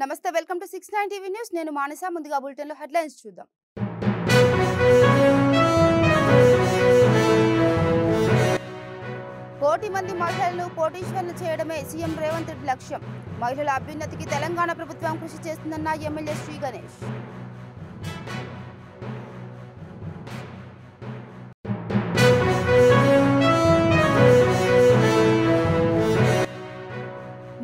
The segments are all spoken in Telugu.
నమస్తే వెల్కమ్ టు 69 టీవీ న్యూస్ నేను మానస ముందుగా బులెటిన్ లో హెడ్లైన్స్ చూద్దాం కోటి మంది మహిళలను కోటీశ్వరులు చేయడమే సీఎం రేవంత్ రెడ్డి లక్ష్యం మహిళల అభ్యున్నతికి తెలంగాణ ప్రభుత్వం కృషి చేస్తుందన్న ఎమ్మెల్యే శ్రీ గణేష్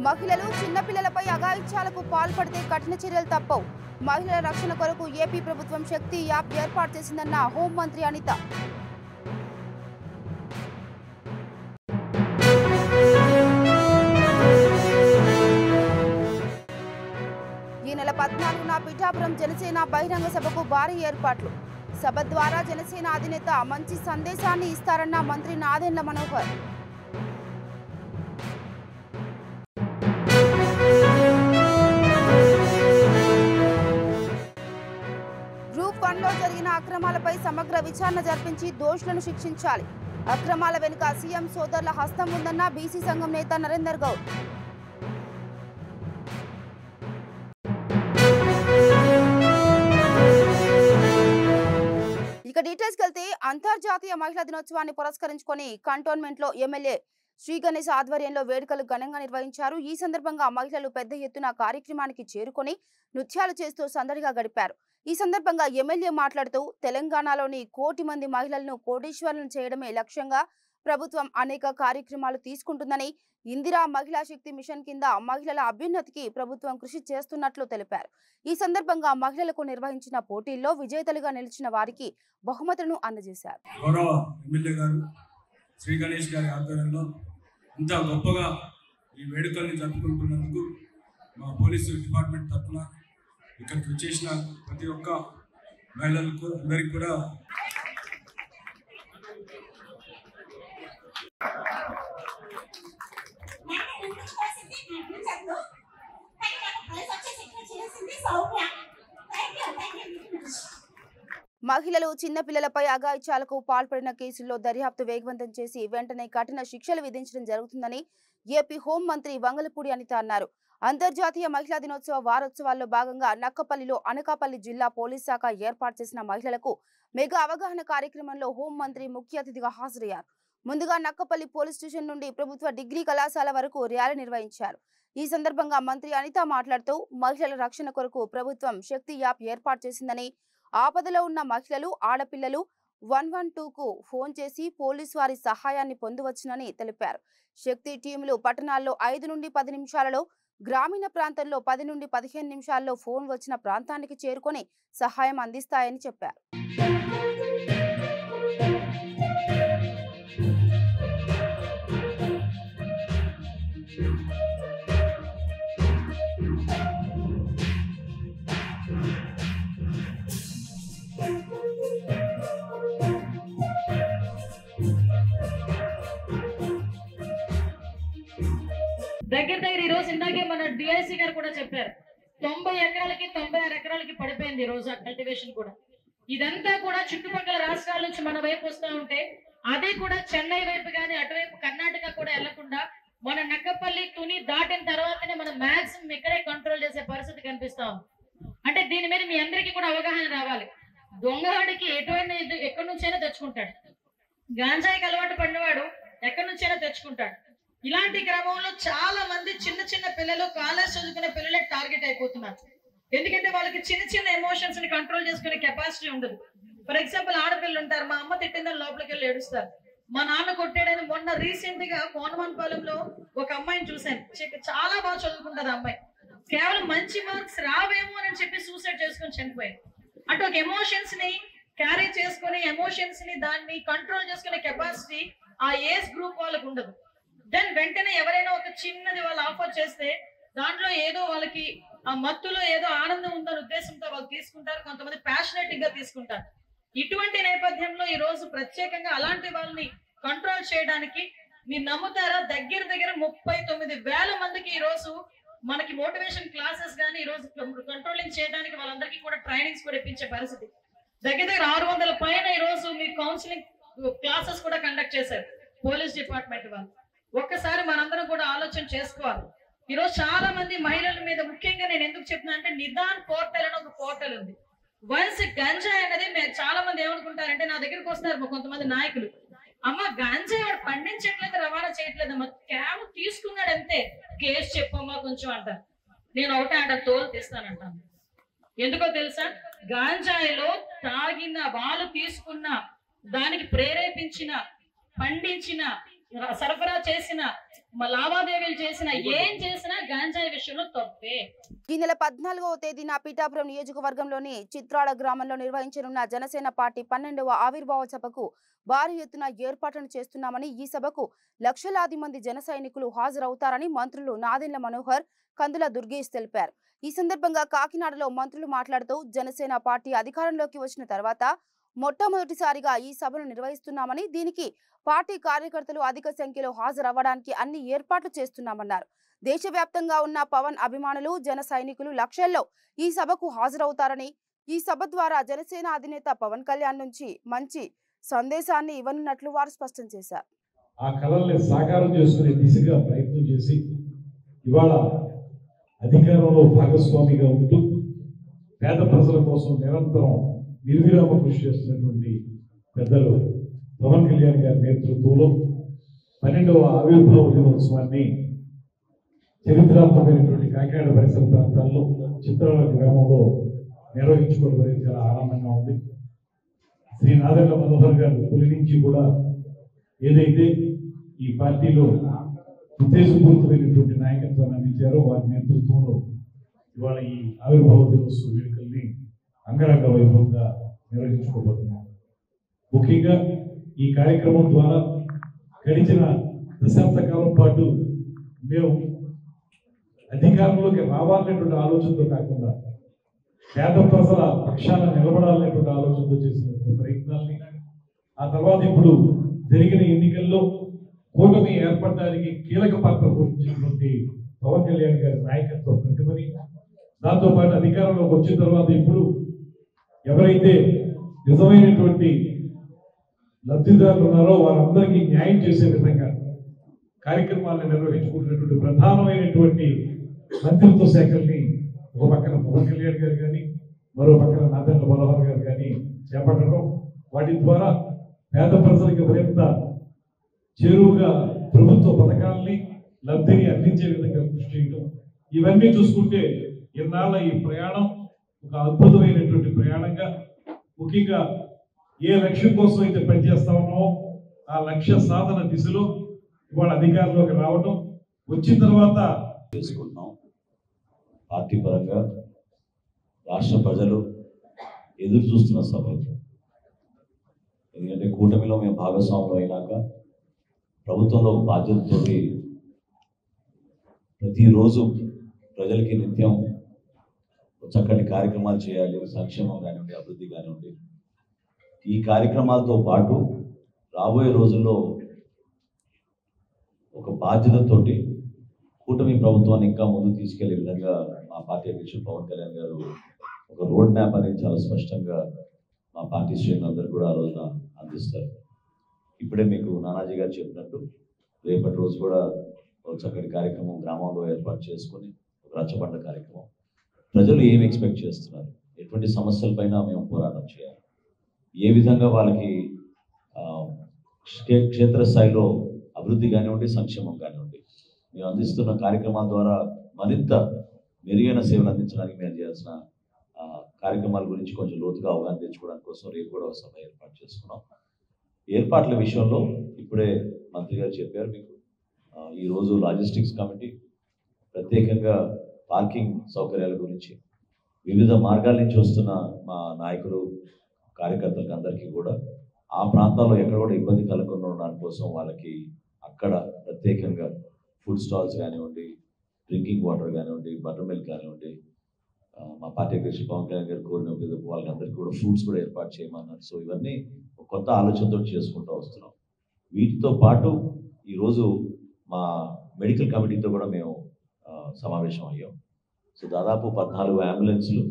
మహిళలు చిన్నపిల్లలపై అఘాయిత్యాలకు పాల్పడితే కఠిన చర్యలు తప్పవు మహిళల రక్షణ కొరకు ఏపీ ప్రభుత్వం శక్తి యాప్ ఏర్పాటు చేసిందన్న హోంమంత్రి అనిత ఈ నెల 14న పిఠాపురం జనసేన బహిరంగ సభకు భారీ ఏర్పాట్లు సభ ద్వారా జనసేన అధినేత మంచి సందేశాన్ని ఇస్తారన్న మంత్రి నాదెండ్ల మనోహర్ గ్రూప్ 1లో జరిగిన అక్రమాలపై సమగ్ర విచారణ జరిపించి దోషులను శిక్షించాలి అక్రమాల వెనుక సీఎం సోదరుల హస్తం ఉందన్న బీసీ సంఘం నేత నరేందర్ గౌడ్ ఇక డీటెయిల్స్ వెళ్తే అంతర్జాతీయ మహిళా దినోత్సవాన్ని పురస్కరించుకొని కంటోన్మెంట్ లో ఎమ్మెల్యే శ్రీ గణేష్ ఆధ్వర్యంలో వేడుకలు ఘనంగా నిర్వహించారు ఈ సందర్భంగా మహిళలు పెద్ద ఎత్తున కార్యక్రమానికి చేరుకొని నృత్యాలు చేస్తూ సందడిగా గడిపారు ఈ సందర్భంగా ఎమ్మెల్యే మాట్లాడుతూ తెలంగాణలోని కోటి మంది మహిళలను కోటీశ్వరులను చేయడమే లక్ష్యంగా ప్రభుత్వం అనేక కార్యక్రమాలు తీసుకుంటుందని ఇందిరా మహిళా శక్తి మిషన్ కింద మహిళల అభ్యున్నతికి ప్రభుత్వం కృషి చేస్తున్నట్లు తెలిపారు ఈ సందర్భంగా మహిళలకు నిర్వహించిన పోటీల్లో విజేతలుగా నిలిచిన వారికి బహుమతులను అందజేశారు శ్రీ గణేష్ గారి ఆధ్వర్యంలో ఇంత గొప్పగా ఈ వేడుకల్ని జరుపుకుంటున్నందుకు మా పోలీసు డిపార్ట్మెంట్ తరఫున ఇక్కడికి వచ్చేసిన ప్రతి ఒక్క మహిళలకు అందరికీ కూడా మహిళలు చిన్నపిల్లలపై అఘాయిత్యాలకు పాల్పడిన కేసుల్లో దర్యాప్తు వేగవంతం చేసి వెంటనే కఠిన శిక్షలు విధించడం జరుగుతుందని ఏపీ హోం మంత్రి వంగలపూడి అనిత అన్నారు అంతర్జాతీయ మహిళా దినోత్సవ వారోత్సవాల్లో భాగంగా నక్కపల్లిలో అనకాపల్లి జిల్లా పోలీస్ శాఖ ఏర్పాటు చేసిన మహిళలకు మెగా అవగాహన కార్యక్రమంలో హోం మంత్రి ముఖ్య అతిథిగా హాజరయ్యారు ముందుగా నక్కపల్లి పోలీస్ స్టేషన్ నుండి ప్రభుత్వ డిగ్రీ కళాశాల వరకు ర్యాలీ నిర్వహించారు ఈ సందర్భంగా మంత్రి అనిత మాట్లాడుతూ మహిళల రక్షణ కొరకు ప్రభుత్వం శక్తి యాప్ ఏర్పాటు చేసిందని ఆపదలో ఉన్న మహిళలు ఆడపిల్లలు 112కు ఫోన్ చేసి పోలీసు వారి సహాయాన్ని పొందవచ్చునని తెలిపారు శక్తి టీంలు పట్టణాల్లో 5 నుండి 10 నిమిషాలలో గ్రామీణ ప్రాంతాల్లో 10 నుండి 15 నిమిషాల్లో ఫోన్ వచ్చిన ప్రాంతానికి చేరుకొని సహాయం అందిస్తాయని చెప్పారు దగ్గర ఈ రోజు ఇందాకే మన డిఐసి గారు కూడా చెప్పారు 90 ఎకరాలకి 96 ఎకరాలకి పడిపోయింది ఈ రోజు కల్టివేషన్ కూడా ఇదంతా కూడా చుట్టుపక్కల రాష్ట్రాల నుంచి మన వైపు వస్తూ ఉంటే అదే కూడా చెన్నై వైపు కానీ అటువైపు కర్ణాటక కూడా వెళ్లకుండా మన నక్కపల్లి తుని దాటిన తర్వాతనే మనం మాక్సిమం ఇక్కడే కంట్రోల్ చేసే పరిస్థితి కనిపిస్తాం అంటే దీని మీద మీ అందరికీ కూడా అవగాహన రావాలి దొంగవాడికి ఎక్కడి నుంచైనా తెచ్చుకుంటాడు గాంజాయికి అలవాటు పడినవాడు ఎక్కడి నుంచైనా తెచ్చుకుంటాడు ఇలాంటి క్రమంలో చాలా మంది చిన్న చిన్న పిల్లలు కాలేజ్ చదువుకునే పిల్లలే టార్గెట్ అయిపోతున్నారు ఎందుకంటే వాళ్ళకి చిన్న చిన్న ఎమోషన్స్ ని కంట్రోల్ చేసుకునే కెపాసిటీ ఉండదు ఫర్ ఎగ్జాంపుల్ ఆడపిల్లలు ఉంటారు మా అమ్మ తిట్టిందని లోపలికి వెళ్ళి ఏడుస్తారు మా నాన్న కొట్టాడని మొన్న రీసెంట్ గా కోనమన్పాలెంలో ఒక అమ్మాయిని చూశాను చాలా బాగా చదువుకుంటారు అమ్మాయి కేవలం మంచి మార్క్స్ రావేమో అని చెప్పి సూసైడ్ చేసుకొని చనిపోయింది అంటే ఒక ఎమోషన్స్ ని క్యారీ చేసుకుని ఎమోషన్స్ ని దాన్ని కంట్రోల్ చేసుకునే కెపాసిటీ ఆ ఏజ్ గ్రూప్ వాళ్ళకు ఉండదు దెన్ వెంటనే ఎవరైనా ఒక చిన్నది వాళ్ళు ఆఫర్ చేస్తే దాంట్లో ఏదో వాళ్ళకి ఆ మత్తులో ఏదో ఆనందం ఉందనే ఉద్దేశంతో వాళ్ళు తీసుకుంటారు కొంతమంది ప్యాషనేటిక్ గా తీసుకుంటారు ఇటువంటి నేపథ్యంలో ఈ రోజు ప్రత్యేకంగా అలాంటి వాళ్ళని కంట్రోల్ చేయడానికి మీరు నమ్ముతారా దగ్గర 39,000 మందికి ఈ రోజు మనకి మోటివేషన్ క్లాసెస్ కానీ ఈ రోజు కంట్రోలింగ్ చేయడానికి వాళ్ళందరికీ కూడా ట్రైనింగ్స్ కూడా ఇప్పించే పరిస్థితి దగ్గర 600 పైన ఈ రోజు మీ కౌన్సిలింగ్ క్లాసెస్ కూడా కండక్ట్ చేశారు పోలీస్ డిపార్ట్మెంట్ వాళ్ళు ఒక్కసారి మనందరం కూడా ఆలోచన చేసుకోవాలి. ఈరోజు చాలా మంది మహిళల మీద ముఖ్యంగా నేను ఎందుకు చెప్తున్నా అంటే నిదాన్ పోర్టల్ అని ఒక పోర్టల్ ఉంది. వన్స్ గంజాయి అనేది చాలా మంది ఏమనుకుంటారంటే నా దగ్గరికి వస్తారు కొంతమంది నాయకులు, అమ్మ గంజాయి వాడు పండించట్లేదు రవాణా చేయట్లేదు అమ్మ, క్యాబ్ తీసుకున్నాడు అంతే, కేసు చెప్పమ్మా కొంచెం అంటారు. నేను ఒకటే అంట తోలు తీస్తానంటాను. ఎందుకో తెలుసా, గాంజాయిలో తాగిన వాళ్ళు తీసుకున్న దానికి ప్రేరేపించిన పండించిన సరఫరా చేసిన లావాదేవీలు చేసిన ఏం చేసినా గాంజాయి విషయంలో తప్పే. ఈ నెల 14వ తేదీన పీఠాపురం నియోజకవర్గంలోని చిత్రాడ గ్రామంలో నిర్వహించనున్న జనసేన పార్టీ 12వ ఆవిర్భావ సభకు భారీ ఎత్తున ఏర్పాట్లను చేస్తున్నామని, ఈ సభకు లక్షలాది మంది జన సైనికులు హాజరవుతారని మంత్రులు నాదెండ్ల మనోహర్, కందుల దుర్గేష్ తెలిపారు. ఈ సందర్భంగా కాకినాడలో మంత్రులు మాట్లాడుతూ జనసేన పార్టీ అధికారంలోకి వచ్చిన తర్వాత మొట్టమొదటిసారిగా ఈ సభను నిర్వహిస్తున్నామని, దీనికి పార్టీ కార్యకర్తలు అధిక సంఖ్యలో హాజరవ్వడానికి అన్ని ఏర్పాట్లు చేస్తున్నామన్నారు. దేశవ్యాప్తంగా ఉన్న పవన్ అభిమానులు జన సైనికులు లక్షల్లో ఈ సభకు హాజరవుతారని, ఈ సభ ద్వారా జనసేన అధినేత పవన్ కళ్యాణ్ నుంచి మంచి సందేశాన్ని ఇవ్వనున్నట్లు వారు స్పష్టం చేశారు. ఆ కళల్ని సాకారం చేసుకునే దిశగా ప్రయత్నం చేసి ఇవాళ అధికారంలో భాగస్వామిగా ఉంటూ పేద ప్రజల కోసం నిరంతరం నిర్విరామ కృషి చేస్తున్నటువంటి పెద్దలు పవన్ కళ్యాణ్ గారి నేతృత్వంలో 12వ ఆవిర్భావ దినోత్సవాన్ని చరిత్రాత్మకమైనటువంటి కాకినాడ పరిసర ప్రాంతాల్లో చిత్రాల గ్రామంలో నిర్వహించుకోవడం అనేది చాలా ఆనందంగా ఉంది. శ్రీ నాదెండ్ల మనోహర్ గారు తొలి నుంచి కూడా ఏదైతే ఈ పార్టీలో ఉద్దేశపూరితమైనటువంటి నాయకత్వాన్ని అందించారో వారి నేతృత్వంలో ఇవాళ ఈ ఆవిర్భావ దినోత్సవ వేడుకల్ని అంగరంగ వైభవంగా నిర్వహించుకోబోతున్నాం. ముఖ్యంగా ఈ కార్యక్రమం ద్వారా గడిచిన దశాబ్ద కాలం పాటు మేము అధికారంలోకి రావాలనేటువంటి ఆలోచనతో కాకుండా పేద ప్రజల పక్షాన నిలబడాలనేటువంటి ఆలోచనతో చేసినటువంటి ప్రయత్నాల్ని, ఆ తర్వాత ఇప్పుడు జరిగిన ఎన్నికల్లో కూటమి ఏర్పడడానికి కీలక పాత్ర పోషించినటువంటి పవన్ కళ్యాణ్ గారి నాయకత్వ ప్రతిభని, దాంతోపాటు అధికారంలోకి వచ్చిన తర్వాత ఇప్పుడు ఎవరైతే నిజమైనటువంటి లబ్ధిదారులు ఉన్నారో వారందరికీ న్యాయం చేసే విధంగా కార్యక్రమాలను నిర్వహించుకుంటున్నటువంటి ప్రధానమైనటువంటి మంత్రిత్వ శాఖల్ని ఒక పక్కన పవన్ కళ్యాణ్ గారు కానీ మరో పక్కన నాదెండ్ల మనోహర్ గారు కానీ చేపట్టడం, వాటి ద్వారా పేద ప్రజలకు మరింత చేరువుగా ప్రభుత్వ పథకాలని లబ్ధిని అందించే విధంగా కృషి చేయడం, ఇవన్నీ చూసుకుంటే ఇన్నాళ్ళ ఈ ప్రయాణం ఒక అద్భుతమైనటువంటి ప్రయాణంగా, ముఖ్యంగా ఏ లక్ష్యం కోసం అయితే పనిచేస్తా ఉన్నామో ఆ లక్ష్య సాధన దిశలో ఇవాళ అధికారంలోకి రావడం, వచ్చిన తర్వాత చేసుకుంటున్నాం. పార్టీ పరంగా రాష్ట్ర ప్రజలు ఎదురు చూస్తున్న సభ, ఎందుకంటే కూటమిలో మేము భాగస్వాములు అయినాక ప్రభుత్వంలో బాధ్యతతో ప్రతిరోజు ప్రజలకి నిత్యం చక్కటి కార్యక్రమాలు చేయాలి, సంక్షేమం కానివ్వండి, అభివృద్ధి కానివ్వండి. ఈ కార్యక్రమాలతో పాటు రాబోయే రోజుల్లో ఒక బాధ్యతతోటి కూటమి ప్రభుత్వాన్ని ఇంకా ముందుకు తీసుకెళ్లే విధంగా మా పార్టీ అధ్యక్షుడు పవన్ కళ్యాణ్ గారు ఒక రోడ్ మ్యాప్ అనేది చాలా స్పష్టంగా మా పార్టీ శ్రేణులందరూ కూడా ఆ రోజున అందిస్తారు. ఇప్పుడే మీకు నానాజీ గారు చెప్పినట్టు రేపటి రోజు కూడా ఒక చక్కటి కార్యక్రమం గ్రామంలో ఏర్పాటు చేసుకొని ఒక రచ్చబండ కార్యక్రమం. ప్రజలు ఏం ఎక్స్పెక్ట్ చేస్తున్నారు, ఎటువంటి సమస్యలపైన మేము పోరాటం చేయాలి, ఏ విధంగా వాళ్ళకి క్షేత్రస్థాయిలో అభివృద్ధి కానివ్వండి, సంక్షేమం కానివ్వండి, మేము అందిస్తున్న కార్యక్రమాల ద్వారా మరింత మెరుగైన సేవలు అందించడానికి మేము చేయాల్సిన కార్యక్రమాల గురించి కొంచెం లోతుగా అవగాహన తెచ్చుకోవడానికి కోసం రేపు కూడా ఒక సభ ఏర్పాటు చేసుకున్నాం. ఏర్పాట్ల విషయంలో ఇప్పుడే మంత్రి గారు చెప్పారు మీకు. ఈరోజు లాజిస్టిక్స్ కమిటీ ప్రత్యేకంగా పార్కింగ్ సౌకర్యాల గురించి వివిధ మార్గాల నుంచి వస్తున్న మా నాయకులు కార్యకర్తలకు అందరికీ కూడా ఆ ప్రాంతాల్లో ఎక్కడ కూడా ఇబ్బంది కలగకుండా ఉండడానికి కోసం వాళ్ళకి అక్కడ ప్రత్యేకంగా ఫుడ్ స్టాల్స్ కానివ్వండి, డ్రింకింగ్ వాటర్ కానివ్వండి, బటర్ మిల్క్ కానివ్వండి, మా పార్టీ అధ్యక్షుడు పవన్ కళ్యాణ్ గారు కోరిన వాళ్ళందరికీ కూడా ఫ్రూట్స్ కూడా ఏర్పాటు చేయమన్నారు. సో ఇవన్నీ కొత్త ఆలోచనతో చేసుకుంటూ వస్తున్నాం. వీటితో పాటు ఈరోజు మా మెడికల్ కమిటీతో కూడా మేము సమావేశం అయ్యాం. సో దాదాపు 14 అంబులెన్స్లు,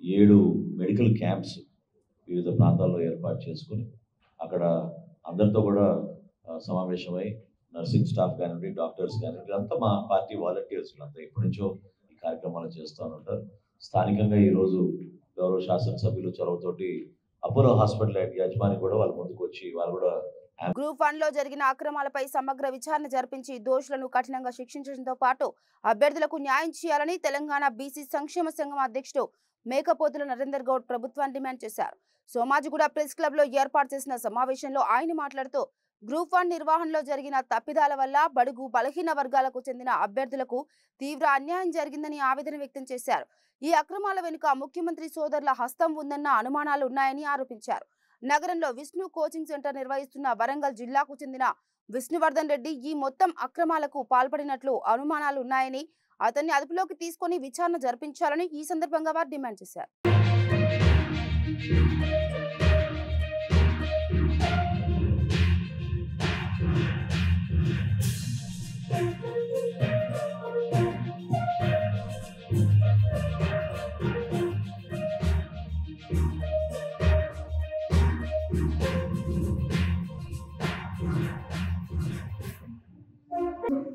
7 మెడికల్ క్యాంప్స్ వివిధ ప్రాంతాల్లో ఏర్పాటు చేసుకుని అక్కడ అందరితో కూడా సమావేశమై నర్సింగ్ స్టాఫ్ కానివ్వండి, డాక్టర్స్ కానివ్వండి, అంతా మా పార్టీ వాలంటీర్స్ అంతా ఎప్పటి నుంచో ఈ కార్యక్రమాలు చేస్తూ ఉంటారు. స్థానికంగా ఈరోజు గౌరవ శాసనసభ్యులు చొరవతోటి అపోలో హాస్పిటల్ యజమాని కూడా వాళ్ళ ముందుకు వచ్చి వాళ్ళు కూడా గ్రూప్ 1 లో జరిగిన అక్రమాలపై సమగ్ర విచారణ జరిపించి దోషులను కఠినంగా శిక్షించడంతో పాటు అభ్యర్థులకు న్యాయం చేయాలని తెలంగాణ బీసీ సంక్షేమ సంఘం అధ్యక్షుడు మేకపోతుల నరేందర్ గౌడ్ ప్రభుత్వాన్ని డిమాండ్ చేశారు. సోమాజిగూడ ప్రెస్ క్లబ్ లో ఏర్పాటు చేసిన సమావేశంలో ఆయన మాట్లాడుతూ గ్రూప్ 1 నిర్వహణలో జరిగిన తప్పిదాల వల్ల బడుగు బలహీన వర్గాలకు చెందిన అభ్యర్థులకు తీవ్ర అన్యాయం జరిగిందని ఆవేదన వ్యక్తం చేశారు. ఈ అక్రమాల వెనుక ముఖ్యమంత్రి సోదరుల హస్తం ఉందన్న అనుమానాలు ఉన్నాయని ఆరోపించారు. నగరంలో విష్ణు కోచింగ్ సెంటర్ నిర్వహిస్తున్న వరంగల్ జిల్లాకు చెందిన విష్ణువర్ధన్ రెడ్డి ఈ మొత్తం అక్రమాలకు పాల్పడినట్లు అనుమానాలు ఉన్నాయని అతన్ని అదుపులోకి తీసుకొని విచారణ జరిపించాలని ఈ సందర్భంగా వారు డిమాండ్ చేశారు.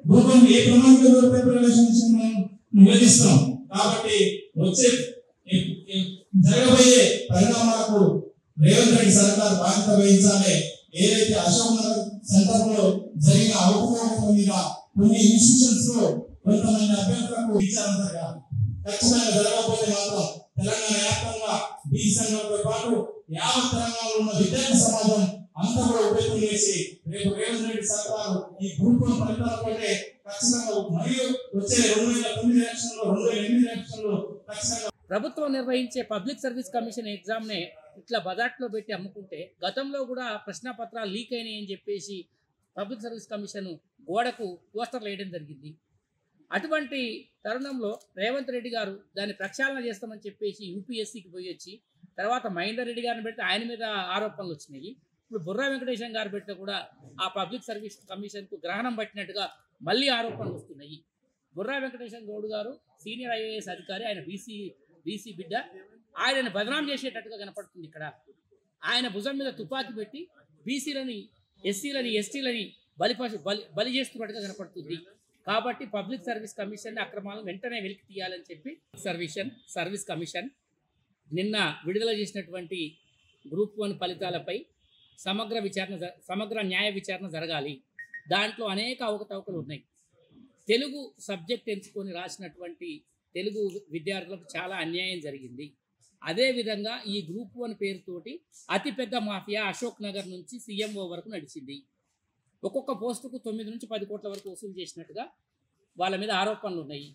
భూమిని ఏ ప్రణాళికలో ప్రిపరేషన్స్ మనం నిర్వహిస్తాం కాబట్టి వచ్చే జరగబోయే పరిణామాలకు రేవంత్ రెడ్డి సర్కార్ బాధ్యత వహించాలి. ఏదైతే అశోక్ నగర్ సెంటర్ లో జరిగిన అవకతవకల మీద కొన్ని ఇన్స్టిట్యూషన్స్ లో కొంతమంది అభ్యర్థులకు విచారణ జరగాలి. ఖచ్చితంగా జరగకపోతే మాత్రం తెలంగాణ వ్యాప్తంగా బీసీ సంఘాలతో పాటు యావత్ తెలంగాణలో ఉన్న విద్యార్థి సమాజం అంతా కూడా ఉపయోగం చేసి రేపు రేవంత్ రెడ్డి సర్కారు ఈ గ్రూప్ 1 ఫలితాలతోనే ఖచ్చితంగా మరియు వచ్చే 2009 ఎలక్షన్లో 2008 ఎలక్షన్లో ఖచ్చితంగా ప్రభుత్వం నిర్వహించే పబ్లిక్ సర్వీస్ కమిషన్ ఎగ్జామ్నే ఇట్లా బజార్లో పెట్టి అమ్ముకుంటే గతంలో కూడా ప్రశ్నపత్రాలు లీక్ అయినాయి అని చెప్పేసి పబ్లిక్ సర్వీస్ కమిషన్ గోడకు పోస్టర్లు వేయడం జరిగింది. అటువంటి తరుణంలో రేవంత్ రెడ్డి గారు దాన్ని ప్రక్షాళన చేస్తామని చెప్పేసి యూపీఎస్సీకి పోయి వచ్చి తర్వాత మహేందర్ రెడ్డి గారిని పెడితే ఆయన మీద ఆరోపణలు వచ్చినాయి. ఇప్పుడు బుర్రా వెంకటేశం గారు పెడితే కూడా ఆ పబ్లిక్ సర్వీస్ కమిషన్కు గ్రహణం పట్టినట్టుగా మళ్ళీ ఆరోపణలు వస్తున్నాయి. బుర్రా వెంకటేశం గౌడ్ గారు సీనియర్ ఐఏఎస్ అధికారి, ఆయన బీసీ బిడ్డ, ఆయనను బదనాం చేసేటట్టుగా కనపడుతుంది. ఇక్కడ ఆయన భుజం మీద తుపాకీ పెట్టి బీసీలని, ఎస్సీలని, ఎస్టీలని బలి చేస్తున్నట్టుగా కనపడుతుంది. కాబట్టి పబ్లిక్ సర్వీస్ కమిషన్ అక్రమాలను వెంటనే వెలికి తీయాలని చెప్పి సర్వీస్ కమిషన్ నిన్న విడుదల చేసినటువంటి గ్రూప్ 1 ఫలితాలపై సమగ్ర న్యాయ విచారణ జరగాలి. దాంట్లో అనేక అవకతవకలు ఉన్నాయి. తెలుగు సబ్జెక్ట్ ఎంచుకొని రాసినటువంటి తెలుగు విద్యార్థులకు చాలా అన్యాయం జరిగింది. అదేవిధంగా ఈ గ్రూప్ 1 పేరుతోటి అతిపెద్ద మాఫియా అశోక్ నగర్ నుంచి సీఎంఓ వరకు నడిచింది. ఒక్కొక్క పోస్టుకు 9 నుంచి 10 కోట్ల వరకు వసూలు చేసినట్టుగా వాళ్ళ మీద ఆరోపణలు ఉన్నాయి.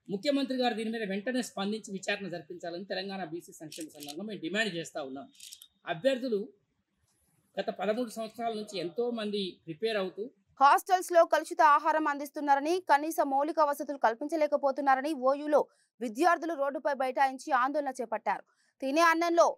ముఖ్యమంత్రి గారు దీని మీద వెంటనే స్పందించి విచారణ జరిపించాలని తెలంగాణ బీసీ సంక్షేమ సంఘంగా మేము డిమాండ్ చేస్తూ ఉన్నాం. అభ్యర్థులు గత 13 సంవత్సరాల నుంచి ఎంతో మంది ప్రిపేర్ అవుతూ హాస్టల్స్ లో కలుషిత ఆహారం అందిస్తున్నారని, కనీస మౌలిక వసతులు కల్పించలేకపోతున్నారని ఓయూలో విద్యార్థులు రోడ్డుపై బైఠాయించి ఆందోళన చేపట్టారు. తినే అన్నంలో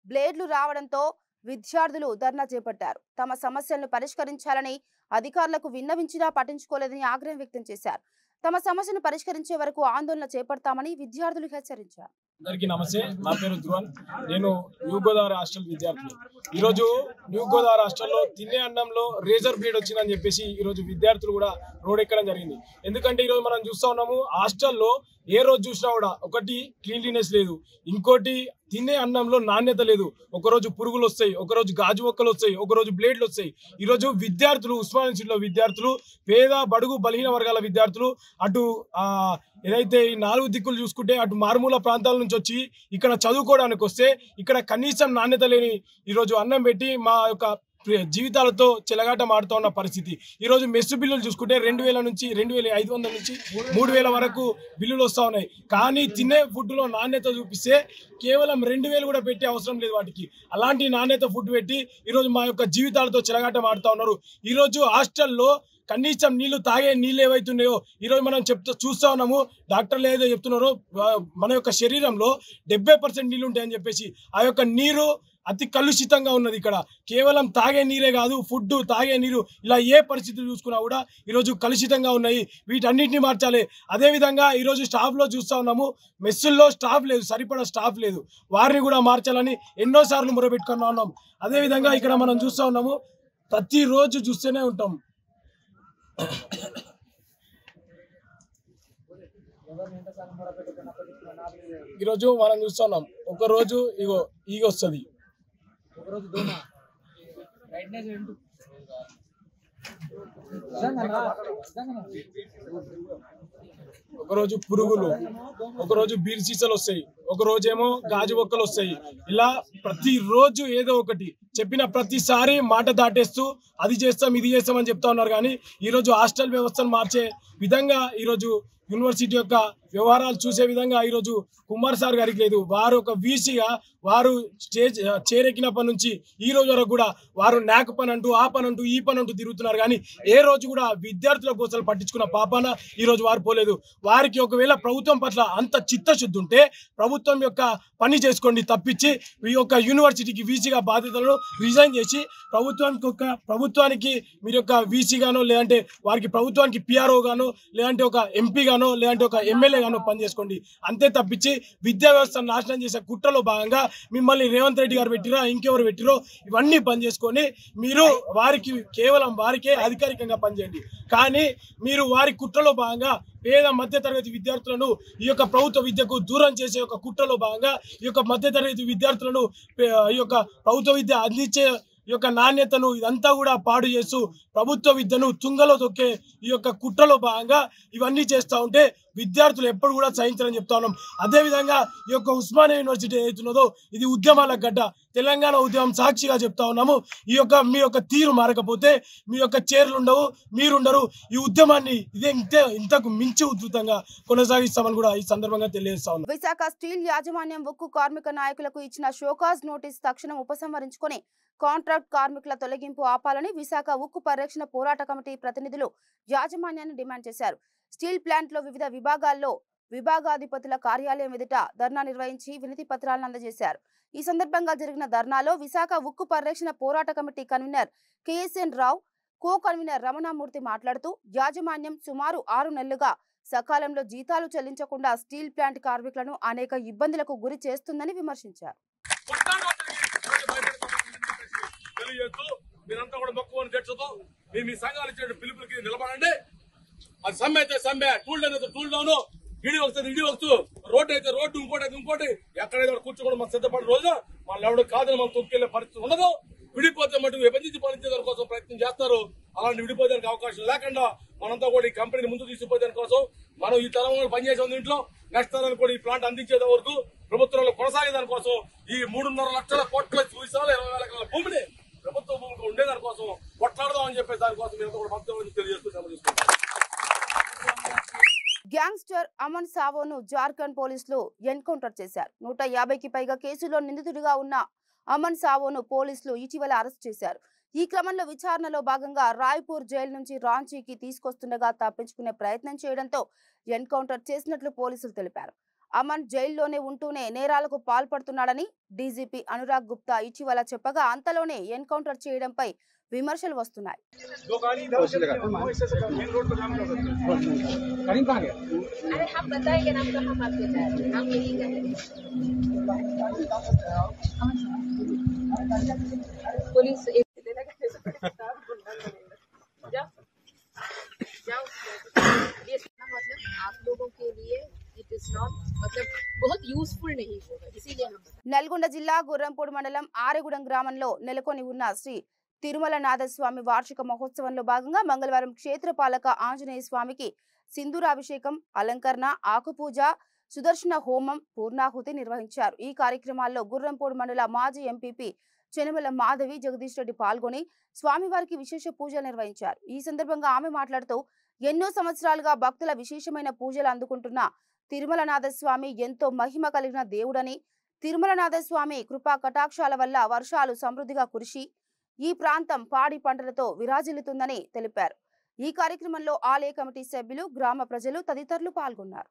బ్లేడ్లు రావడంతో విద్యార్థులు ధర్నా చేపట్టారు. తమ సమస్యలను పరిష్కరించాలని అధికారులకు విన్నవించినా పట్టించుకోలేదని ఆగ్రహం వ్యక్తం చేశారు. తమ సమస్యను పరిష్కరించే వరకు ఆందోళన చేపడతామని విద్యార్థులు హెచ్చరించారు. అందరికీ నమస్తే. నా పేరు ధ్రువన్. నేను న్యూ గోదావరి హాస్టల్ విద్యార్థిని. ఈరోజు న్యూ గోదావరి హాస్టల్లో తినే అన్నంలో రేజర్ బ్లేడ్ వచ్చిందని చెప్పేసి ఈరోజు విద్యార్థులు కూడా రోడ్ ఎక్కడం జరిగింది. ఎందుకంటే ఈరోజు మనం చూస్తూ ఉన్నాము, హాస్టల్లో ఏ రోజు చూసినా కూడా ఒకటి క్లీన్లీనెస్ లేదు, ఇంకోటి తినే అన్నంలో నాణ్యత లేదు. ఒకరోజు పురుగులు వస్తాయి, ఒకరోజు గాజు ఒక్కలు వస్తాయి, ఒకరోజు బ్లేడ్లు వస్తాయి. ఈరోజు విద్యార్థులు, ఉస్మానియా యూనివర్సిటీలో విద్యార్థులు, పేద బడుగు బలహీన వర్గాల విద్యార్థులు, అటు ఏదైతే ఈ 4 దిక్కులు చూసుకుంటే అటు మారుమూల ప్రాంతాల నుంచి వచ్చి ఇక్కడ చదువుకోవడానికి వస్తే ఇక్కడ కనీసం నాణ్యత లేని ఈరోజు అన్నం పెట్టి మా యొక్క జీవితాలతో చెలగాట మాడుతూ ఉన్న పరిస్థితి. ఈరోజు మెస్సు బిల్లులు చూసుకుంటే 2000 నుంచి 2500 నుంచి 3000 వరకు బిల్లులు వస్తూ ఉన్నాయి. కానీ తినే ఫుడ్లో నాణ్యత చూపిస్తే కేవలం 2000 కూడా పెట్టే అవసరం లేదు వాటికి. అలాంటి నాణ్యత ఫుడ్ పెట్టి ఈరోజు మా యొక్క జీవితాలతో చెలగాట మాడుతూ ఉన్నారు. ఈరోజు హాస్టల్లో కనీసం నీళ్లు తాగే నీళ్ళు ఏవైతున్నాయో ఈరోజు మనం చూస్తూ ఉన్నాము. డాక్టర్లు ఏదో చెప్తున్నారో మన యొక్క శరీరంలో 70% నీళ్ళు ఉంటాయని చెప్పేసి ఆ యొక్క నీరు అతి కలుషితంగా ఉన్నది. ఇక్కడ కేవలం తాగే నీరే కాదు, ఫుడ్, తాగే నీరు, ఇలా ఏ పరిస్థితులు చూసుకున్నా కూడా ఈరోజు కలుషితంగా ఉన్నాయి. వీటన్నిటిని మార్చాలి. అదేవిధంగా ఈరోజు స్టాఫ్లో చూస్తూ ఉన్నాము, మెస్సుల్లో స్టాఫ్ లేదు, సరిపడా స్టాఫ్ లేదు. వారిని కూడా మార్చాలని ఎన్నోసార్లు మొరబెట్టుకున్నా ఉన్నాం. అదేవిధంగా ఇక్కడ మనం చూస్తూ ఉన్నాము, ప్రతిరోజు చూస్తూనే ఉంటాం, ఈరోజు మనం చూస్తున్నాం, ఒకరోజు ఈగ వస్తుంది, ఒకరోజు పురుగులు, ఒకరోజు బీర్ సీసాలు వస్తాయి, ఒక రోజేమో గాజు ఒక్కలు వస్తాయి. ఇలా ప్రతిరోజు ఏదో ఒకటి చెప్పిన ప్రతిసారి మాట దాటేస్తూ అది చేస్తాం ఇది చేస్తాం అని చెప్తా ఉన్నారు. కానీ ఈరోజు హాస్టల్ వ్యవస్థను మార్చే విధంగా ఈరోజు యూనివర్సిటీ యొక్క వ్యవహారాలు చూసే విధంగా ఈరోజు కుమార్ సార్ గారికి లేదు. వారు ఒక వీసీగా వారు స్టేజ్ చేరెక్కినప్పటి నుంచి ఈ రోజు వరకు కూడా వారు నాక్ పని అంటూ ఆ పని అంటూ ఈ పని అంటూ తిరుగుతున్నారు. కానీ ఏ రోజు కూడా విద్యార్థుల కోసం పట్టించుకున్న పాపాన ఈరోజు వారు పోలేదు. వారికి ఒకవేళ ప్రభుత్వం పట్ల అంత చిత్తశుద్ధి ఉంటే ప్రభుత్వం యొక్క పని చేసుకోండి తప్పించి ఈ యొక్క యూనివర్సిటీకి వీసీగా బాధ్యతలను రిజైన్ చేసి ప్రభుత్వానికి మీరు యొక్క వీసీగానో లేదంటే వారికి ప్రభుత్వానికి పిఆర్ఓ గానో లేదంటే ఒక ఎంపీ గానో లేదంటే ఒక ఎమ్మెల్యే గానో పనిచేసుకోండి. అంతే తప్పించి విద్యా వ్యవస్థను నాశనం చేసే కుట్రలో భాగంగా మిమ్మల్ని రేవంత్ రెడ్డి గారు పెట్టిరో ఇంకెవరు పెట్టిరో ఇవన్నీ బంద్ చేసుకొని మీరు వారికి కేవలం వారికే అధికారికంగా పనిచేయండి. కానీ మీరు వారి కుట్రలో భాగంగా పేద మధ్యతరగతి విద్యార్థులను ఈ యొక్క ప్రభుత్వ విద్యకు దూరం చేసే ఒక కుట్రలో భాగంగా ఈ యొక్క మధ్యతరగతి విద్యార్థులను ఈ యొక్క ప్రభుత్వ విద్య అందించే ఈ యొక్క నాణ్యతను ఇదంతా కూడా పాడు చేస్తూ ప్రభుత్వ విద్యను తుంగలో తొక్కే ఈ యొక్క కుట్రలో భాగంగా ఇవన్నీ చేస్తూ ఉంటే విద్యార్థులు ఎప్పుడు కూడా సహించాలని చెప్తా ఉన్నాం. అదేవిధంగా ఈ యొక్క ఉస్మానియా యూనివర్సిటీ ఏదైతున్నదో ఇది ఉద్యమాల గడ్డ, తెలంగాణ ఉద్యమం సాక్షిగా చెప్తా ఉన్నాము. మీ యొక్క తీరు మారకపోతే మీ యొక్క చైర్లు ఉండవు, మీరుండరు. ఈ ఉద్యమాన్ని ఇంతకు మించి ఉధృతంగా కొనసాగిస్తామని కూడా ఈ సందర్భంగా తెలియజేస్తా ఉన్నాం. విశాఖ స్టీల్ యాజమాన్యం ఉక్కు కార్మిక నాయకులకు ఇచ్చిన షోకాజ్ నోటీస్ తక్షణం ఉపసంహరించుకొని కాంట్రాక్ట్ కార్మికుల తొలగింపు ఆపాలని విశాఖ ఉక్కు పరిరక్షణ పోరాట కమిటీ ప్రతినిధులు యాజమాన్యాన్ని డిమాండ్ చేశారు. స్టీల్ ప్లాంట్ లో వివిధ విభాగాల్లో విభాగాధిపతుల కార్యాలయం ఎదుట ధర్నా నిర్వహించి వినతి పత్రాలను అందజేశారు. ఈ సందర్భంగా జరిగిన ధర్నాలో విశాఖ ఉక్కు పరిరక్షణ పోరాట కమిటీ కన్వీనర్ కేఎస్ఎన్ రావు, కో కన్వీనర్ రమణమూర్తి మాట్లాడుతూ యాజమాన్యం సుమారు 6 నెలలుగా సకాలంలో జీతాలు చెల్లించకుండా స్టీల్ ప్లాంట్ కార్మికులను అనేక ఇబ్బందులకు గురి చేస్తుందని విమర్శించారు. మీరంతా కూడా మొక్కుకొని తెచ్చుతో మీ సంఘాలు ఇచ్చే పిలుపులకి నిలబడండి. అది సమ్మె అయితే సమ్మె, టూల్ డౌన్ అయితే టూల్ డౌన్, ఇడి వస్తుంది ఇడి వస్తూ, రోడ్డు అయితే రోడ్డు, ఇంకోటి అయితే ఇంకోటి, ఎక్కడైతే కూర్చోకుండా మనం సిద్ధపడిన రోజున వాళ్ళు ఎవరు కాదని మనం తొక్కెళ్లే పరిస్థితి ఉండదు. విడిపోతే మటుకు విభజించి పాలించేదాని కోసం ప్రయత్నం చేస్తారు. అలాంటి విడిపోయేదానికి అవకాశం లేకుండా మనంతా కూడా ఈ కంపెనీని ముందు తీసుకుపోయేదాని కోసం మనం ఈ తరంలో పనిచేసే ఇంట్లో నెక్స్ట్ తరం కూడా ఈ ప్లాంట్ అందించేది వరకు ప్రభుత్వంలో కొనసాగేదాని కోసం ఈ 3.5 లక్షల కోట్ల చూసాలు 20,000 ఎకరాల భూమిని ప్రభుత్వ భూమికి ఉండేదాని కోసం కొట్లాడదాం అని చెప్పే దానికోసం మీరు కూడా మద్దతు తెలియజేస్తూ గ్యాంగ్స్టర్ అమన్ సావోను జార్ఖండ్ పోలీసులు ఎన్కౌంటర్ చేశారు. 150కి పైగా కేసుల్లో నిందితుడిగా ఉన్న అమన్ సావోను పోలీసులు ఇటీవల అరెస్ట్ చేశారు. ఈ క్రమంలో విచారణలో భాగంగా రాయ్పూర్ జైలు నుంచి రాంచీకి తీసుకొస్తుండగా తప్పించుకునే ప్రయత్నం చేయడంతో ఎన్కౌంటర్ చేసినట్లు పోలీసులు తెలిపారు. అమన్ జైల్లోనే ఉంటూనే నేరాలకు పాల్పడుతున్నాడని డీజీపీ అనురాగ్ గుప్తా ఇటీవల చెప్పగా అంతలోనే ఎన్కౌంటర్ చేయడంపై విమర్శలు వస్తున్నాయి. నల్గొండ జిల్లా గుర్రంపూడి మండలం ఆరెగూడెం గ్రామంలో నెలకొని ఉన్న శ్రీ తిరుమల నాథస్వామి వార్షిక మహోత్సవంలో భాగంగా మంగళవారం క్షేత్రపాలక ఆంజనేయ స్వామికి సింధూరాభిషేకం, అలంకరణ, ఆకుపూజ, సుదర్శన హోమం, పూర్ణాహుతి నిర్వహించారు. ఈ కార్యక్రమాల్లో గుర్రంపూడి మండల మాజీ ఎంపీపీ చెనుమల మాధవి జగదీష్ రెడ్డి పాల్గొని స్వామివారికి విశేష పూజలు నిర్వహించారు. ఈ సందర్భంగా ఆమె మాట్లాడుతూ ఎన్నో సంవత్సరాలుగా భక్తుల విశేషమైన పూజలు అందుకుంటున్న తిరుమలనాథస్వామి ఎంతో మహిమ కలిగిన దేవుడని, తిరుమలనాథస్వామి కృపా కటాక్షాల వల్ల వర్షాలు సమృద్ధిగా కురిసి ఈ ప్రాంతం పాడి పంటలతో విరాజిల్లుతుందని తెలిపారు. ఈ కార్యక్రమంలో ఆలయ కమిటీ సభ్యులు, గ్రామ ప్రజలు తదితరులు పాల్గొన్నారు.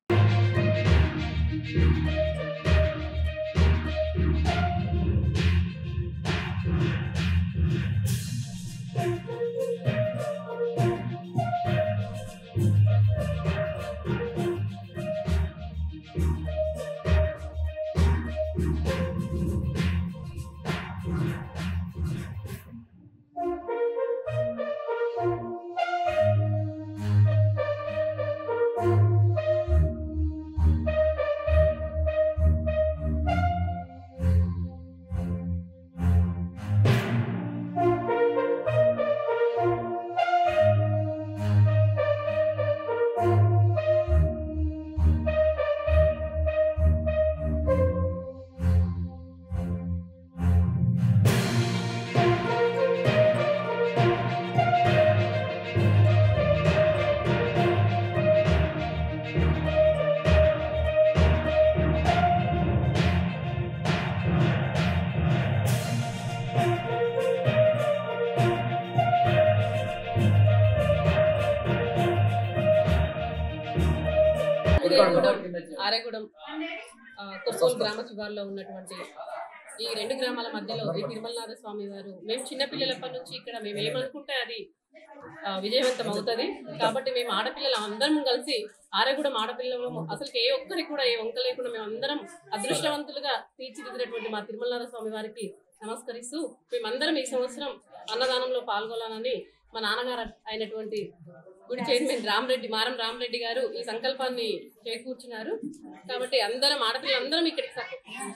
ఆరేగూడెం కొత్తూరు గ్రామ శివార్లో ఉన్నటువంటి ఈ 2 గ్రామాల మధ్యలో ఈ తిరుమలనాథ స్వామి వారు మేము చిన్నపిల్లలప్పటి నుంచి ఇక్కడ మేము ఏమనుకుంటే అది విజయవంతం అవుతుంది. కాబట్టి మేము ఆడపిల్లలు అందరం కలిసి ఆరేగూడెం ఆడపిల్లలు అసలు ఏ ఒక్కరికి కూడా ఏ వంక లేకుండా మేము అందరం అదృష్టవంతులుగా తీర్చిదిద్దినటువంటి మా తిరుమలనాథ స్వామి వారికి నమస్కరిస్తూ మేమందరం ఈ సంవత్సరం అన్నదానంలో పాల్గొనాలని మా నాన్నగారు అయినటువంటి గుడి చైర్మన్ మారం రామరెడ్డి గారు ఈ సంకల్పాన్ని చేకూర్చున్నారు. కాబట్టి అందరం ఆడపిల్లలందరం ఇక్కడికి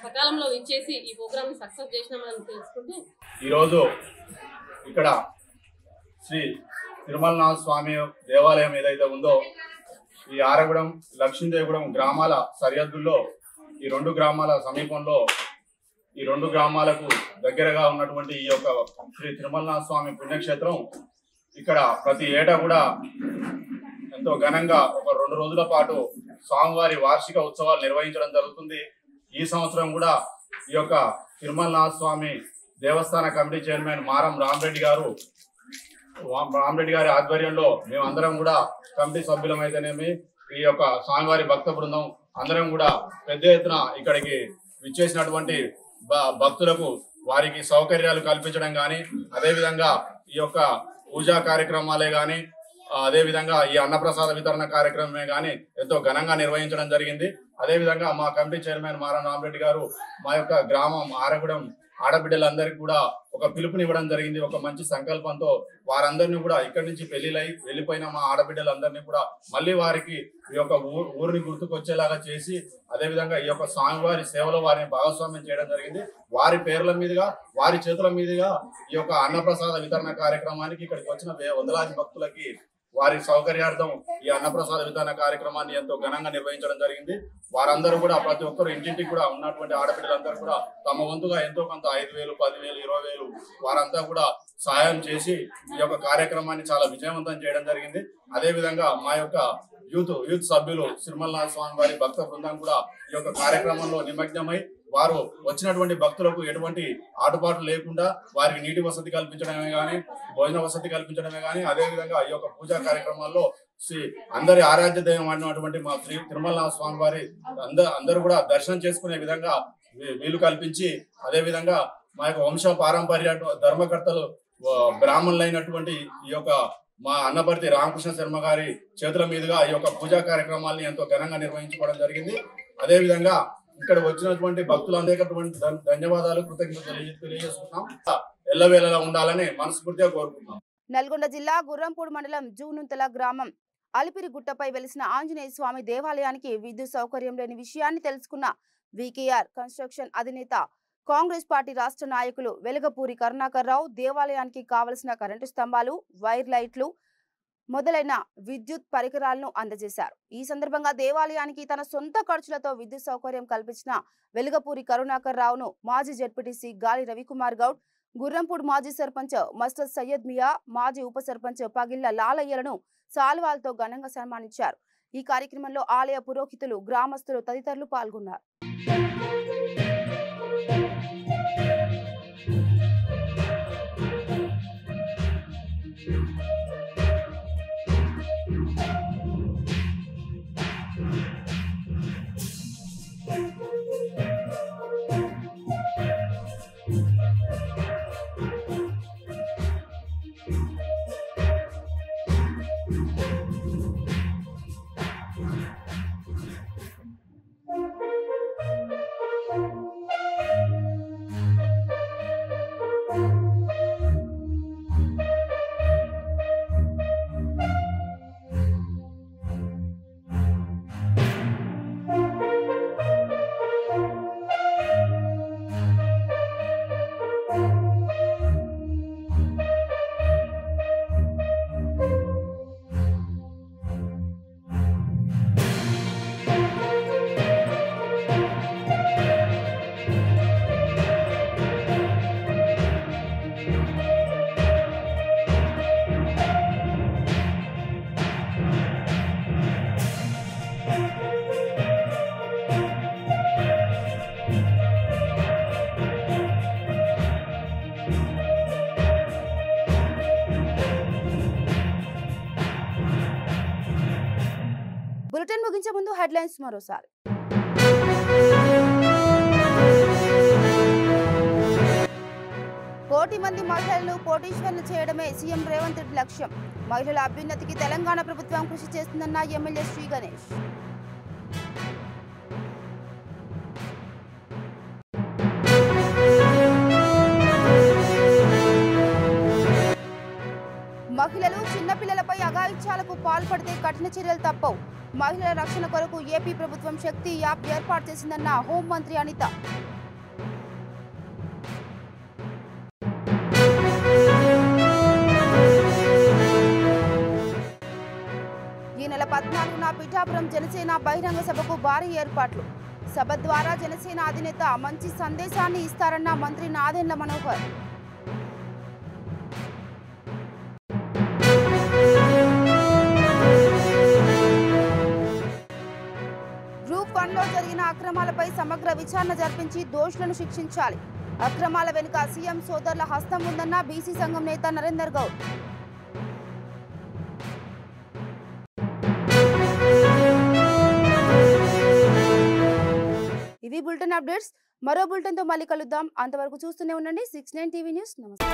సకాలంలో ఇచ్చేసి ఈ ప్రోగ్రామ్ ని సక్సెస్ చేసినామని తెలుసుకుంటూ ఈరోజు ఇక్కడ శ్రీ తిరుమలనాథ స్వామి దేవాలయం ఏదైతే ఉందో ఈ ఆరగూడెం లక్ష్మీదేవిగూడెం గ్రామాల సరిహద్దుల్లో ఈ 2 గ్రామాల సమీపంలో ఈ 2 గ్రామాలకు దగ్గరగా ఉన్నటువంటి ఈ యొక్క శ్రీ తిరుమలనాథ స్వామి పుణ్యక్షేత్రం ఇక్కడ ప్రతి ఏటా కూడా ఎంతో ఘనంగా ఒక 2 రోజుల పాటు స్వామివారి వార్షిక ఉత్సవాలు నిర్వహించడం జరుగుతుంది. ఈ సంవత్సరం కూడా ఈ యొక్క తిరుమలనాథ స్వామి దేవస్థాన కమిటీ చైర్మన్ మారం రామరెడ్డి గారి ఆధ్వర్యంలో మేమందరం కూడా కమిటీ సభ్యులమైతేనేమి ఈ యొక్క స్వామివారి భక్త బృందం అందరం కూడా పెద్ద ఎత్తున ఇక్కడికి విచ్చేసినటువంటి భక్తులకు వారికి సౌకర్యాలు కల్పించడం కానీ అదేవిధంగా ఈ యొక్క పూజా కార్యక్రమాలే కానీ అదేవిధంగా ఈ అన్నప్రసాద వితరణ కార్యక్రమమే కానీ ఎంతో ఘనంగా నిర్వహించడం జరిగింది. అదేవిధంగా మా కమిటీ చైర్మన్ మారం రామరెడ్డి గారు మా యొక్క గ్రామం ఆరగూడెం ఆడబిడ్డలందరికీ కూడా ఒక పిలుపునివ్వడం జరిగింది. ఒక మంచి సంకల్పంతో వారందరినీ కూడా ఇక్కడి నుంచి పెళ్లిలై వెళ్ళిపోయిన మా ఆడబిడ్డలందరినీ కూడా మళ్ళీ వారికి ఈ యొక్క ఊరిని గుర్తుకొచ్చేలాగా చేసి అదేవిధంగా ఈ యొక్క స్వామివారి సేవలో వారిని భాగస్వామ్యం చేయడం జరిగింది. వారి పేర్ల మీదుగా వారి చేతుల మీదుగా ఈ యొక్క అన్నప్రసాద వితరణ కార్యక్రమానికి ఇక్కడికి వచ్చిన వందలాది భక్తులకి వారి సౌకర్యార్థం ఈ అన్నప్రసాద వితరణ కార్యక్రమాన్ని ఎంతో ఘనంగా నిర్వహించడం జరిగింది. వారందరూ కూడా ప్రతి ఒక్కరు ఇంటింటికి కూడా ఉన్నటువంటి ఆడబిడ్డలందరూ కూడా తమ వంతుగా ఎంతో కొంత 5,000, 10,000, 20,000 వారంతా కూడా సహాయం చేసి ఈ యొక్క కార్యక్రమాన్ని చాలా విజయవంతం చేయడం జరిగింది. అదేవిధంగా మా యొక్క యూత్ సభ్యులు తిరుమలనాథ స్వామి వారి భక్త బృందం కూడా ఈ యొక్క కార్యక్రమంలో నిమగ్నమై వారు వచ్చినటువంటి భక్తులకు ఎటువంటి ఆటుపాట్లు లేకుండా వారికి నీటి వసతి కల్పించడమే కానీ భోజన వసతి కల్పించడమే కానీ అదేవిధంగా ఈ యొక్క పూజా కార్యక్రమాల్లో అందరి ఆరాధ్య దైవం అన్నటువంటి మా శ్రీ తిరుమలనాథ స్వామి వారి అందరూ కూడా దర్శనం చేసుకునే విధంగా వీలు కల్పించి అదేవిధంగా మా యొక్క వంశ పారంపర్య ధర్మకర్తలు బ్రాహ్మణులైనటువంటి ఈ యొక్క మా అన్నపర్తి రామకృష్ణ శర్మ గారి చేతుల మీదుగా ఈ యొక్క పూజా కార్యక్రమాల్ని ఎంతో ఘనంగా నిర్వహించుకోవడం జరిగింది. అదేవిధంగా ఇక్కడ వచ్చినటువంటి భక్తులందరికీ ధన్యవాదాలు కృతజ్ఞతలు తెలియజేసుకుంటున్నాం. ఎల్లవేళలా ఉండాలని మనస్ఫూర్తిగా కోరుకుంటున్నాం. నల్గొండ జిల్లా గుర్రంపూడి మండలం జూనుంతల గ్రామం అలిపిరి గుట్టపై వెలిసిన ఆంజనేయ స్వామి దేవాలయానికి విద్యుత్ సౌకర్యం లేని విషయాన్ని తెలుసుకున్న వికేఆర్ కన్స్ట్రక్షన్ అధినేత కాంగ్రెస్ పార్టీ రాష్ట్ర నాయకులు వెలగపూరి కరుణాకర్ రావు దేవాలయానికి కావలసిన కరెంటు స్తంభాలు, వైర్ లైట్లు మొదలైన విద్యుత్ పరికరాలను అందజేశారు. ఈ సందర్భంగా దేవాలయానికి తన సొంత ఖర్చులతో విద్యుత్ సౌకర్యం కల్పించిన వెలగపూరి కరుణాకర్ రావును మాజీ జెడ్పీటీసీ గాలి రవికుమార్ గౌడ్, గుర్రంపూడి మాజీ సర్పంచ్ మస్టద్ సయ్యద్ మియా, మాజీ ఉప సర్పంచ్ పగిళ్ల లాలయ్యలను సాల్వాలతో ఘనంగా సన్మానించారు. ఈ కార్యక్రమంలో ఆలయ పురోహితులు, గ్రామస్తులు తదితరులు పాల్గొన్నారు. హెడ్లైన్స్ మరోసారి. కోటి మంది మహిళలను కోటీశ్వరులు చేయడమే సీఎం రేవంత్ రెడ్డి లక్ష్యం. మహిళల అభ్యున్నతికి తెలంగాణ ప్రభుత్వం కృషి చేస్తుందన్న ఎమ్మెల్యే శ్రీ గణేష్. మహిళలు చిన్నపిల్లలపై అఘాయిత్యాలకు పాల్పడితే కఠిన చర్యలు తప్పవు. మహిళల రక్షణ కొరకు ఏపీ ప్రభుత్వం శక్తి యాప్ ఏర్పాటు చేసిందన్న హోంమంత్రి అనిత. ఈ నెల 14న పిఠాపురం జనసేన బహిరంగ సభకు భారీ ఏర్పాట్లు. సభ ద్వారా జనసేన అధినేత మంచి సందేశాన్ని ఇస్తారన్న మంత్రి నాదెండ్ల మనోహర్. గ్రూప్ 1లో జరిగిన అక్రమాలపై సమగ్ర విచారణ జరిపించి దోషులను శిక్షించాలి. అక్రమాల వెనుక సీఎం సోదరుల హస్తం ఉందన్న బీసీ సంఘం నేత నరేందర్ గౌడ్. ఇది బులెటిన్ అప్డేట్స్. మరో బులెటిన్ తో మళ్ళీ కలుద్దాం. అంతవరకు చూస్తూనే ఉండండి 69 టీవీ న్యూస్. నమస్తే.